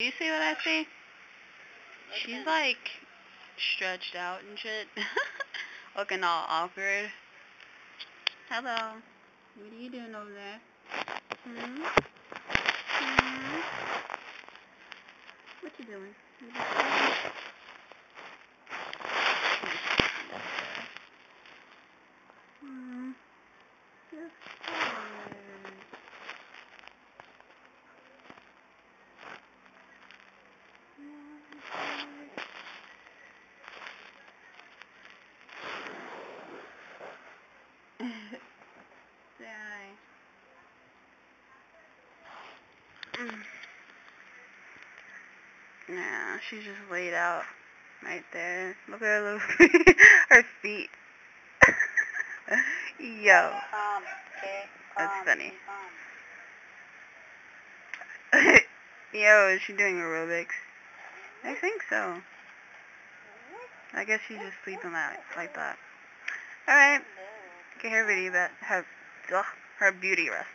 Do you see what I see? She's like stretched out and shit. Looking all awkward. Hello. What are you doing over there? Hmm? Hmm? What you doing? You just chilling? Hmm. Just tired. Say hi. Nah, she's just laid out right there. Look at her little her feet. Yo, that's funny. Yo, is she doing aerobics? I think so. I guess she's just sleeping like that. Alright. Get her video, her beauty rest.